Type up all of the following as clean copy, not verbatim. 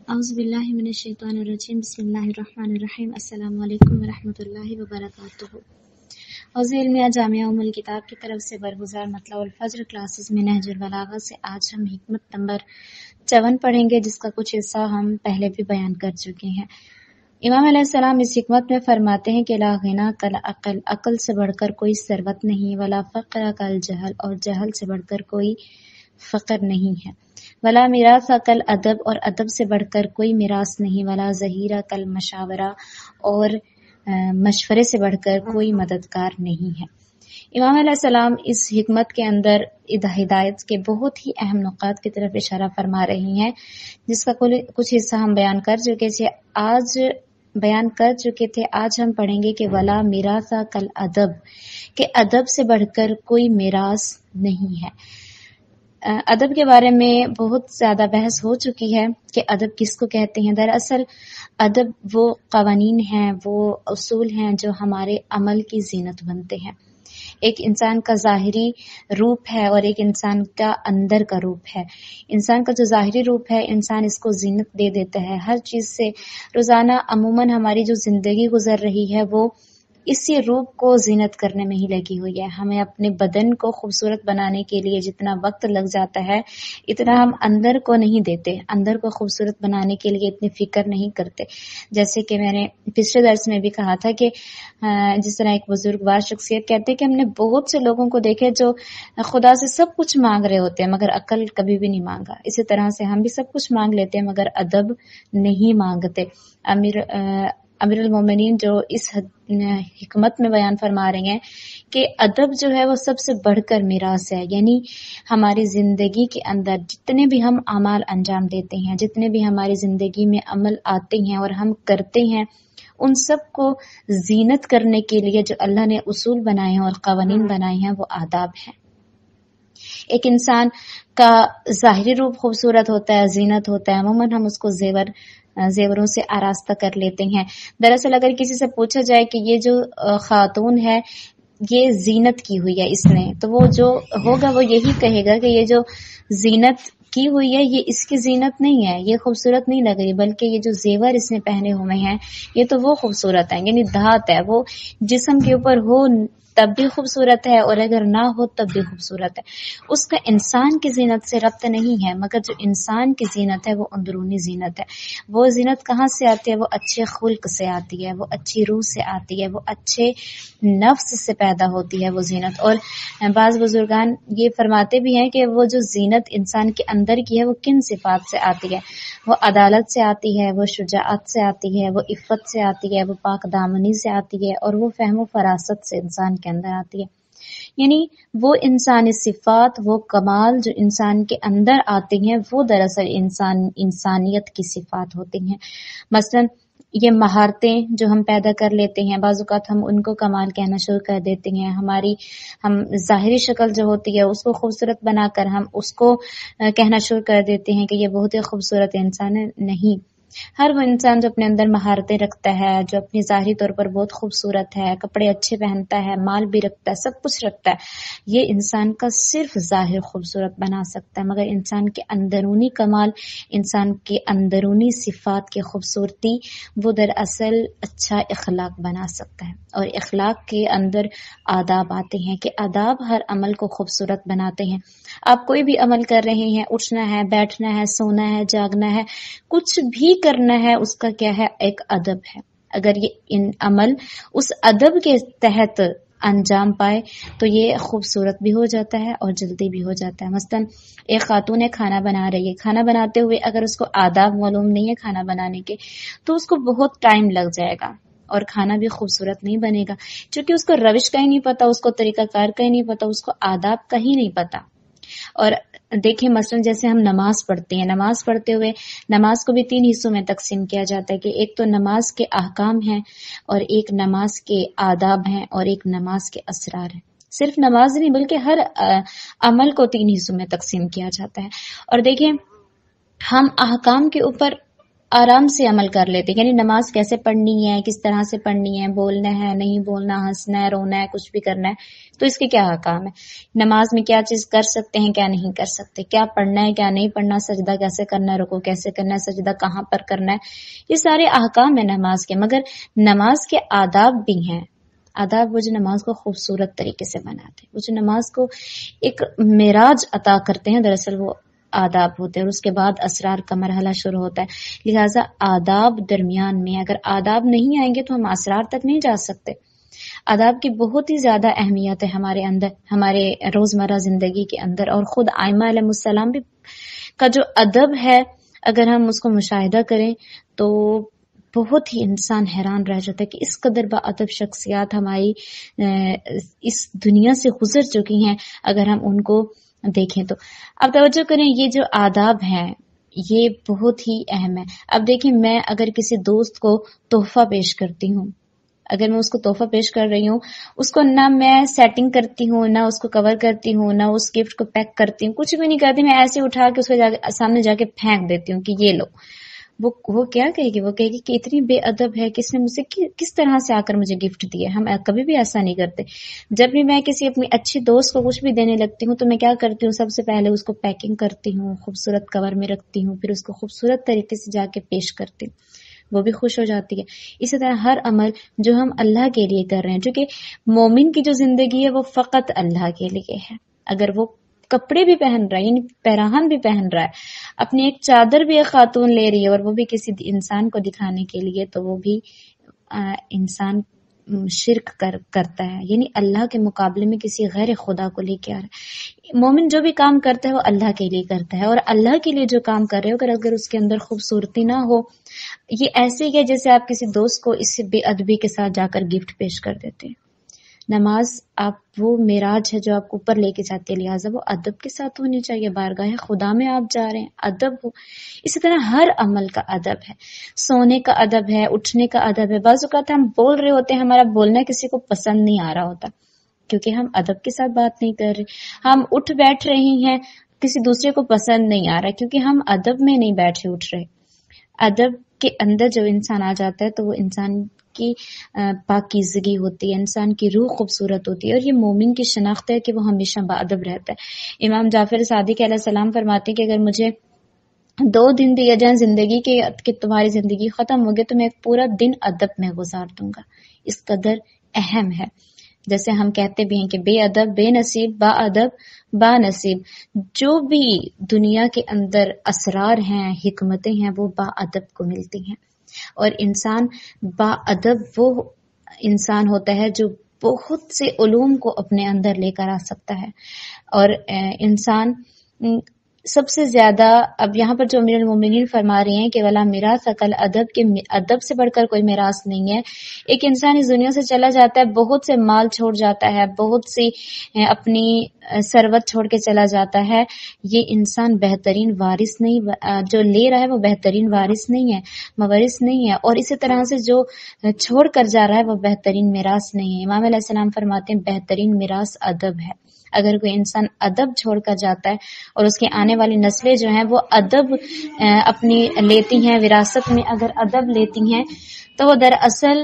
اعوذ باللہ من الشیطان الرجیم بسم اللہ الرحمن الرحیم السلام علیکم ورحمۃ اللہ وبرکاتہ۔ حوزہ علمیہ جامعہ ام الکتاب کی طرف سے برگزار مطلع الفجر کلاسز میں نہج البلاغہ سے آج ہم حکمت نمبر 54 پڑھیں گے، جس کا کچھ حصہ ہم پہلے بھی بیان کر چکے ہیں۔ امام علیہ السلام اس حکمت میں فرماتے ہیں کہ لا غنا کل عقل، عقل سے بڑھ کر کوئی ثروت نہیں، ولا فقر کل جہل، اور جہل سے بڑھ کر کوئی فقر نہیں ہے، ولا میراث کل ادب، اور ادب سے بڑھ کر کوئی میراث نہیں، ولا ظہیرہ کل مشاورہ، اور مشورے سے بڑھ کر کوئی مددگار نہیں ہے۔ امام علیہ السلام اس حکمت کے اندر ہدایت کے بہت ہی اہم نقاط کی طرف اشارہ فرما رہی ہیں، جس کا کچھ حصہ ہم بیان کر چکے تھے۔ آج ہم پڑھیں گے کہ ولا میراث کل ادب، کہ ادب سے بڑھ کر کوئی میراث نہیں ہے۔ ادب کے بارے میں بہت زیادہ بحث ہو چکی ہے کہ ادب کس کو کہتے ہیں۔ دراصل ادب وہ قوانین ہیں، وہ اصول ہیں جو ہمارے عمل کی زینت بنتے ہیں۔ ایک انسان کا ظاہری روپ ہے اور ایک انسان کا اندر کا روپ ہے۔ انسان کا جو ظاہری روپ ہے، انسان اس کو زینت دے دیتا ہے ہر چیز سے۔ روزانہ عموماً ہماری جو زندگی گزر رہی ہے وہ اسی روپ کو زینت کرنے میں ہی لگی ہوئی ہے۔ ہمیں اپنے بدن کو خوبصورت بنانے کے لیے جتنا وقت لگ جاتا ہے، اتنا ہم اندر کو نہیں دیتے، اندر کو خوبصورت بنانے کے لیے اتنی فکر نہیں کرتے۔ جیسے کہ میں نے پچھلے درس میں بھی کہا تھا کہ جس طرح ایک بزرگوار شخصیت کہتے ہیں کہ ہم نے بہت سے لوگوں کو دیکھے جو خدا سے سب کچھ مانگ رہے ہوتے ہیں مگر عقل کبھی بھی نہیں مانگا۔ اسی طرح سے ہم بھی سب کچھ مانگ لیتے ہیں مگر ادب نہیں مانگتے۔ امیر المومنین جو اس حکمت میں بیان فرما رہے ہیں کہ ادب جو ہے وہ سب سے بڑھ کر میراث ہے، یعنی ہماری زندگی کے اندر جتنے بھی ہم اعمال انجام دیتے ہیں، جتنے بھی ہماری زندگی میں عمل آتے ہیں اور ہم کرتے ہیں، ان سب کو زینت کرنے کے لیے جو اللہ نے اصول بنائے ہیں اور قوانین بنائے ہیں وہ آداب ہیں۔ ایک انسان کا ظاہری روپ خوبصورت ہوتا ہے، زینت ہوتا ہے، عموماً ہم اس کو زیوروں سے آراستہ کر لیتے ہیں۔ دراصل اگر کسی سے پوچھا جائے کہ یہ جو خاتون ہے یہ زینت کی ہوئی ہے اس نے، تو وہ جو ہوگا وہ یہی کہے گا کہ یہ جو زینت کی ہوئی ہے یہ اس کی زینت نہیں ہے، یہ خوبصورت نہیں لگ رہی، بلکہ یہ جو زیور اس نے پہنے ہوئے ہیں یہ تو وہ خوبصورت ہے، یعنی دھات ہے، وہ جسم کے اوپر ہو تب بھی خوبصورت ہے اور اگر نہ ہو تب بھی خوبصورت ہے۔ اس کا انسان کی زینت سے ربط نہیں ہے، مگر جو انسان کی زینت ہے وہ اندرونی زینت ہے۔ وہ زینت کہاں سے آتی ہے؟ وہ اچھے خلق سے آتی ہے، وہ اچھی روح سے آتی ہے، وہ اچھے نفس سے پیدا ہوتی ہے وہ زینت۔ اور بعض بزرگان یہ فرماتے بھی ہیں کہ وہ جو زینت انسان کے اندر کی ہے وہ کن صفات سے آتی ہے؟ وہ عدالت سے آتی ہے، وہ شجاعت سے آتی ہے، وہ عفت سے آتی ہے، وہ پاک دامنی سے آتی ہے، اور وہ فہم و فراست سے انسان کے اندر آتی ہے۔ یعنی وہ انسانی صفات، وہ کمال جو انسان کے اندر آتے ہیں وہ دراصل انسانیت کی صفات ہوتی ہیں۔ مثلا یہ مہارتیں جو ہم پیدا کر لیتے ہیں، بعض اوقات ہم ان کو کمال کہنا شروع کر دیتے ہیں۔ ہم ظاہری شکل جو ہوتی ہے اس کو خوبصورت بنا کر ہم اس کو کہنا شروع کر دیتے ہیں کہ یہ بہت ہی خوبصورت انسان ہے۔ نہیں، ہر وہ انسان جو اپنے اندر مہارتیں رکھتا ہے، جو اپنی ظاہری طور پر بہت خوبصورت ہے، کپڑے اچھے پہنتا ہے، مال بھی رکھتا ہے، سب کچھ رکھتا ہے، یہ انسان کا صرف ظاہر خوبصورت بنا سکتا ہے، مگر انسان کے اندرونی کمال، انسان کے اندرونی صفات کی خوبصورتی وہ دراصل اچھا اخلاق بنا سکتا ہے۔ اور اخلاق کے اندر آداب آتے ہیں کہ آداب ہر عمل کو خوبصورت بناتے ہیں۔ آپ کوئی بھی عمل کر رہے ہیں، اٹھنا ہے، بیٹھنا ہے، سونا ہے، جاگنا ہے، کچھ بھی کرنا ہے، اس کا کیا ہے؟ ایک ادب ہے۔ اگر یہ عمل اس ادب کے تحت انجام پائے تو یہ خوبصورت بھی ہو جاتا ہے اور جلدی بھی ہو جاتا ہے۔ مثلا ایک خاتون کھانا بنا رہی ہے، کھانا بناتے ہوئے اگر اس کو آداب معلوم نہیں ہے کھانا بنانے کے تو اس کو بہت ٹائم لگ جائے گا اور کھانا بھی خوبصورت نہیں بنے گا، چونکہ اس کو روش کا ہی نہیں پتا، اس کو طریقہ کار کا ہی نہیں پتا، اس کو آداب کا ہی نہیں پتا۔ اور دیکھیں مثلا جیسے ہم نماز پڑھتے ہیں، نماز پڑھتے ہوئے نماز کو بھی 3 حصوں میں تقسیم کیا جاتا ہے کہ ایک تو نماز کے احکام ہیں، اور ایک نماز کے آداب ہیں، اور ایک نماز کے اسرار ہیں۔ صرف نماز نہیں بلکہ ہر عمل کو 3 حصوں میں تقسیم کیا جاتا ہے۔ اور دیکھیں ہم احکام کے اوپر آرام سے عمل کر لیتے، یعنی نماز کیسے پڑھنی ہے، کس طرح سے پڑھنی ہے، بولنا ہے نہیں بولنا، ہنسنا ہے رونا ہے، کچھ بھی کرنا ہے تو اس کے کیا احکام ہے، نماز میں کیا چیز کر سکتے ہیں کیا نہیں کر سکتے، کیا پڑھنا ہے کیا نہیں پڑھنا، سجدہ کیسے کرنا ہے، رکوع کیسے کرنا ہے، سجدہ کہاں پر کرنا ہے، یہ سارے احکام ہیں نماز کے۔ مگر نماز کے آداب بھی ہیں، آداب وہ جو نماز کو خوبصورت طریقے سے بناتے ہیں، وہ جو نماز کو ایک معراج عطا کرتے ہیں، دراصل وہ آداب ہوتے ہیں، اور اس کے بعد اسرار کا مرحلہ شروع ہوتا ہے۔ لہٰذا آداب درمیان میں، اگر آداب نہیں آئیں گے تو ہم اسرار تک نہیں جا سکتے۔ آداب کی بہت ہی زیادہ اہمیت ہے ہمارے اندر، ہمارے روزمرہ زندگی کے اندر، اور خود ائمہ علیہ السلام بھی کا جو ادب ہے اگر ہم اس کو مشاہدہ کریں تو بہت ہی انسان حیران رہ جاتا ہے کہ اس قدر با ادب شخصیات ہماری اس دنیا سے گزر چکی ہیں اگر ہم ان کو دیکھیں تو۔ اب توجہ کریں، یہ جو آداب ہیں یہ بہت ہی اہم ہے۔ اب دیکھیں، میں اگر کسی دوست کو تحفہ پیش کرتی ہوں، اگر میں اس کو تحفہ پیش کر رہی ہوں، اس کو نہ میں سیٹنگ کرتی ہوں، نہ اس کو کور کرتی ہوں، نہ اس گفٹ کو پیک کرتی ہوں، کچھ بھی نہیں کرتی، میں ایسے اٹھا کے اس کو سامنے جا کے پھینک دیتی ہوں کہ یہ لو۔ وہ کیا کہے گی؟ وہ کہے گی کہ اتنی بے ادب ہے، کس نے مجھ سے کس طرح سے آ کر مجھے گفٹ دیا۔ ہم کبھی بھی ایسا نہیں کرتے۔ جب بھی میں کسی اپنی اچھی دوست کو کچھ بھی دینے لگتی ہوں تو میں کیا کرتی ہوں، سب سے پہلے اس کو پیکنگ کرتی ہوں، خوبصورت کور میں رکھتی ہوں، پھر اس کو خوبصورت طریقے سے جا کے پیش کرتی ہوں، وہ بھی خوش ہو جاتی ہے۔ اسی طرح ہر عمل جو ہم اللہ کے لیے کر رہے ہیں، چونکہ مومن کی جو زندگی ہے وہ فقط اللہ کے لیے ہے۔ اگر وہ کپڑے بھی پہن رہا ہے، یعنی پیراہن بھی پہن رہا ہے، اپنی ایک چادر بھی ایک خاتون لے رہی ہے اور وہ بھی کسی انسان کو دکھانے کے لیے، تو وہ بھی انسان شرک کرتا ہے، یعنی اللہ کے مقابلے میں کسی غیر خدا کو لے کے آ رہا ہے۔ مومن جو بھی کام کرتا ہے وہ اللہ کے لیے کرتا ہے، اور اللہ کے لیے جو کام کر رہے ہو اگر اس کے اندر خوبصورتی نہ ہو، یہ ایسے ہی ہے جیسے آپ کسی دوست کو اس سے بے ادبی کے ساتھ جا کر گفٹ پیش کر دیتے ہیں۔ نماز وہ معراج ہے جو آپ کو اوپر لے کے جاتی ہے، لہٰذا وہ ادب کے ساتھ ہونی چاہیے۔ بارگاہ خدا میں آپ جا رہے ہیں، ادب ہو۔ اسی طرح ہر عمل کا ادب ہے، سونے کا ادب ہے، اٹھنے کا ادب ہے۔ بعض اوقات ہم بول رہے ہوتے ہیں، ہمارا بولنا کسی کو پسند نہیں آ رہا ہوتا کیونکہ ہم ادب کے ساتھ بات نہیں کر رہے۔ ہم اٹھ بیٹھ رہے ہیں، کسی دوسرے کو پسند نہیں آ رہا کیونکہ ہم ادب میں نہیں بیٹھے اٹھ رہے۔ ادب کے اندر جب انسان آ جاتا ہے تو وہ انسان کی پاکیزگی ہوتی ہے، انسان کی روح خوبصورت ہوتی ہے، اور یہ مومن کی شناخت ہے کہ وہ ہمیشہ باادب رہتا ہے۔ امام جعفر صادق علیہ السلام فرماتے ہیں کہ اگر مجھے 2 دن دیے جائیں زندگی کے کہ تمہاری زندگی ختم ہوگی تو میں ایک پورا دن ادب میں گزار دوں گا۔ اس قدر اہم ہے۔ جیسے ہم کہتے بھی ہیں کہ بے ادب بے نصیب، با ادب با نصیب۔ جو بھی دنیا کے اندر اسرار ہیں، حکمتیں ہیں، وہ با ادب کو ملتی ہیں، اور انسان با ادب وہ انسان ہوتا ہے جو بہت سے علوم کو اپنے اندر لے کر آ سکتا ہے۔ اور انسان سب سے زیادہ، اب یہاں پر جو امیر المومنین فرما رہی ہیں کہ ولا میراث کل ادب، کے ادب سے بڑھ کر کوئی میراث نہیں ہے۔ ایک انسان اس دنیا سے چلا جاتا ہے، بہت سے مال چھوڑ جاتا ہے، بہت سی اپنی ثروت چھوڑ کے چلا جاتا ہے، یہ انسان بہترین وارث نہیں، جو لے رہا ہے وہ بہترین وارث نہیں ہے، مورث نہیں ہے، اور اسی طرح سے جو چھوڑ کر جا رہا ہے وہ بہترین میراث نہیں ہے۔ امام علیہ السلام فرماتے ہیں بہترین میراث ادب ہے۔ اگر کوئی انسان ادب چھوڑ کر جاتا ہے اور اس کی آنے والی نسلیں جو ہیں وہ ادب اپنی لیتی ہیں، وراثت میں اگر ادب لیتی ہیں، تو وہ دراصل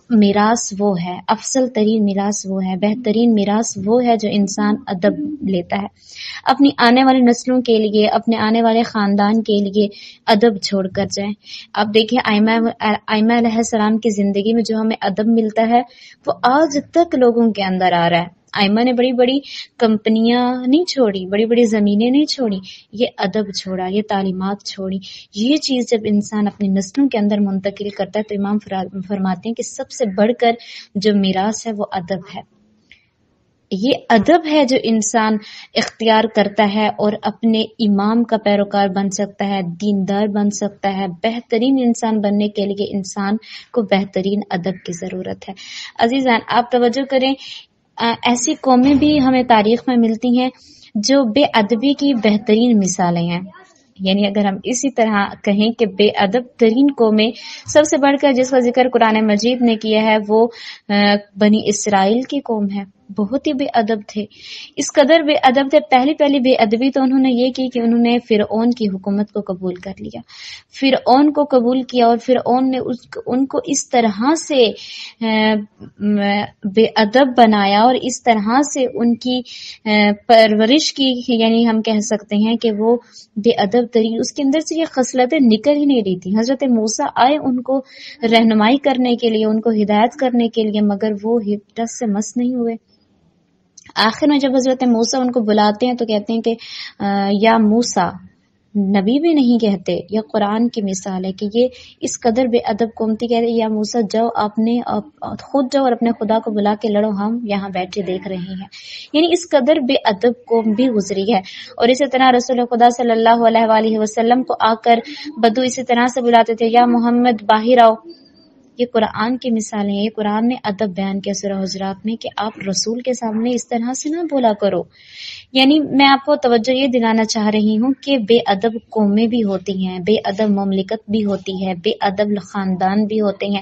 میراث وہ ہے، افضل ترین میراث وہ ہے، بہترین میراث وہ ہے جو انسان ادب لیتا ہے۔ اپنی آنے والی نسلوں کے لیے، اپنے آنے والے خاندان کے لیے ادب چھوڑ کر جائیں۔ اب دیکھیں ائمہ علیہ السلام کی زندگی میں جو ہمیں ادب ملتا ہے وہ آج تک لوگوں کے اندر آ رہا ہے۔ ائمہ نے بڑی بڑی کمپنیاں نہیں چھوڑی، بڑی بڑی زمینیں نہیں چھوڑی، یہ ادب چھوڑا، یہ تعلیمات چھوڑی۔ یہ چیز جب انسان اپنی نسلوں کے اندر منتقل کرتا ہے تو امام فرماتے ہیں کہ سب سے بڑھ کر جو میراث ہے وہ ادب ہے۔ یہ ادب ہے جو انسان اختیار کرتا ہے اور اپنے امام کا پیروکار بن سکتا ہے، دیندار بن سکتا ہے۔ بہترین انسان بننے کے لیے انسان کو بہترین ادب کی ضرورت ہے۔ عزیزان، آپ توجہ کریں، ایسی قومیں بھی ہمیں تاریخ میں ملتی ہیں جو بے ادبی کی بہترین مثالیں ہیں۔ یعنی اگر ہم اسی طرح کہیں کہ بے ادب ترین قومیں، سب سے بڑھ کر جس کا ذکر قرآن مجید نے کیا ہے وہ بنی اسرائیل کی قوم ہے۔ بہت ہی بے ادب تھے، اس قدر بے ادب تھے. پہلی بے ادبی تو انہوں نے یہ کی کہ انہوں نے فرعون کی حکومت کو قبول کر لیا، فرعون کو قبول کیا، اور فرعون نے ان کو اس طرح سے بے ادب بنایا اور اس طرح سے ان کی پرورش کی، یعنی ہم کہہ سکتے ہیں کہ وہ بے ادب ترین، اس کے اندر سے یہ خصلتیں نکل ہی نہیں رہی تھی. حضرت موسیٰ آئے ان کو رہنمائی کرنے کے لیے، ان کو ہدایت کرنے کے لیے، مگر وہ ٹس سے مس نہیں ہوئے. آخر میں جب حضرت موسیٰ ان کو بلاتے ہیں تو کہتے ہیں کہ یا موسیٰ، نبی بھی نہیں کہتے. یہ قرآن کی مثال ہے کہ یہ اس قدر بے ادب قوم تھی. کہتے یا موسیٰ جاؤ، خود جاؤ اور اپنے خدا کو بلا کے لڑو، ہم یہاں بیٹھے دیکھ رہے ہیں. یعنی اس قدر بے ادب قوم بھی گزری ہے. اور اسی طرح رسول خدا صلی اللہ علیہ وآلہ وسلم کو آ کر بدو اسی طرح سے بلاتے تھے، یا محمد باہر آؤ. یہ قرآن کی مثالیں ہیں. یہ قرآن نے ادب بیان کیا سورہ حجرات میں کہ آپ رسول کے سامنے اس طرح سے نہ بولا کرو. یعنی میں آپ کو توجہ یہ دلانا چاہ رہی ہوں کہ بے ادب قومیں بھی ہوتی ہیں، بے ادب مملکت بھی ہوتی ہے، بے ادب خاندان بھی ہوتے ہیں.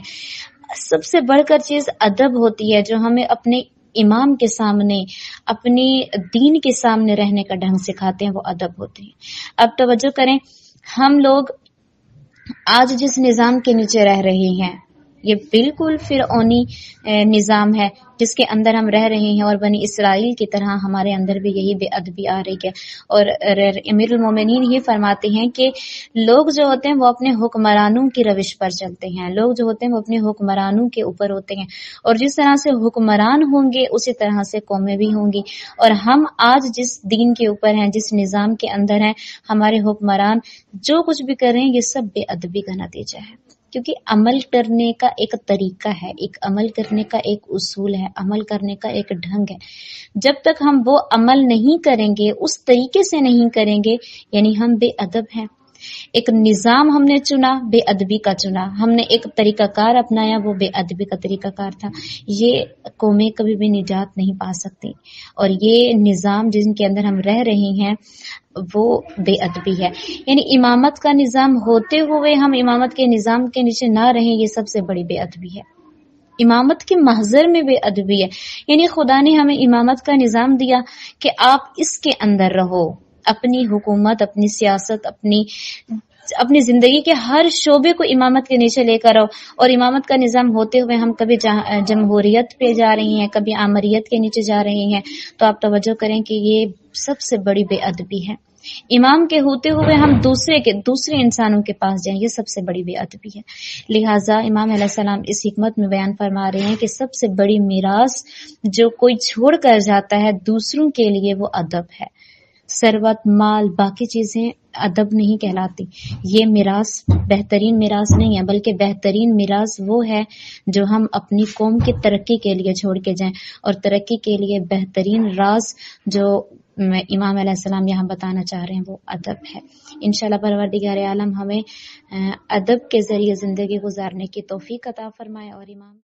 سب سے بڑھ کر چیز ادب ہوتی ہے جو ہمیں اپنے امام کے سامنے، اپنی دین کے سامنے رہنے کا ڈھنگ سکھاتے ہیں، وہ ادب ہوتے ہیں. اب توجہ کریں، ہم لوگ آج جس نظام کے نیچے رہ رہے ہیں یہ بالکل فرعونی نظام ہے جس کے اندر ہم رہ رہے ہیں، اور بنی اسرائیل کی طرح ہمارے اندر بھی یہی بے ادبی آ رہی ہے. اور امیر المومنین یہ فرماتے ہیں کہ لوگ جو ہوتے ہیں وہ اپنے حکمرانوں کی روش پر چلتے ہیں، لوگ جو ہوتے ہیں وہ اپنے حکمرانوں کے اوپر ہوتے ہیں، اور جس طرح سے حکمران ہوں گے اسی طرح سے قومیں بھی ہوں گی. اور ہم آج جس دین کے اوپر ہیں، جس نظام کے اندر ہیں، ہمارے حکمران جو کچھ بھی کر رہے ہیں یہ سب بے ادبی کا نتیجہ ہے. کیونکہ عمل کرنے کا ایک طریقہ ہے، ایک عمل کرنے کا ایک اصول ہے، عمل کرنے کا ایک ڈھنگ ہے. جب تک ہم وہ عمل نہیں کریں گے، اس طریقے سے نہیں کریں گے، یعنی ہم بے ادب ہیں. ایک نظام ہم نے چنا، بے ادبی کا چنا. ہم نے ایک طریقہ کار اپنایا، وہ بے ادبی کا طریقہ کار تھا. یہ قومیں کبھی بھی نجات نہیں پا سکتی، اور یہ نظام جن کے اندر ہم رہ رہے ہیں وہ بے ادبی ہے. یعنی امامت کا نظام ہوتے ہوئے ہم امامت کے نظام کے نیچے نہ رہیں، یہ سب سے بڑی بے ادبی ہے. امامت کے محضر میں بے ادبی ہے. یعنی خدا نے ہمیں امامت کا نظام دیا کہ آپ اس کے اندر رہو، اپنی حکومت، اپنی سیاست، اپنی زندگی کے ہر شعبے کو امامت کے نیچے لے کر آؤ. اور امامت کا نظام ہوتے ہوئے ہم کبھی جمہوریت پہ جا رہی ہیں، کبھی آمریت کے نیچے جا رہے ہیں، تو آپ توجہ کریں کہ یہ سب سے بڑی بے ادبی ہے. امام کے ہوتے ہوئے ہم دوسرے انسانوں کے پاس جائیں، یہ سب سے بڑی بے ادبی ہے. لہٰذا امام علیہ السلام اس حکمت میں بیان فرما رہے ہیں کہ سب سے بڑی میراث جو کوئی چھوڑ کر جاتا ہے دوسروں کے لیے وہ ادب ہے. ثروت، مال، باقی چیزیں ادب نہیں کہلاتی. یہ میراث بہترین میراث نہیں ہے، بلکہ بہترین میراث وہ ہے جو ہم اپنی قوم کی ترقی کے لیے چھوڑ کے جائیں. اور ترقی کے لیے بہترین راز جو امام علیہ السلام یہاں بتانا چاہ رہے ہیں وہ ادب ہے. انشاءاللہ پروردگار عالم ہمیں ادب کے ذریعے زندگی گزارنے کی توفیق عطا فرمائے. اور امام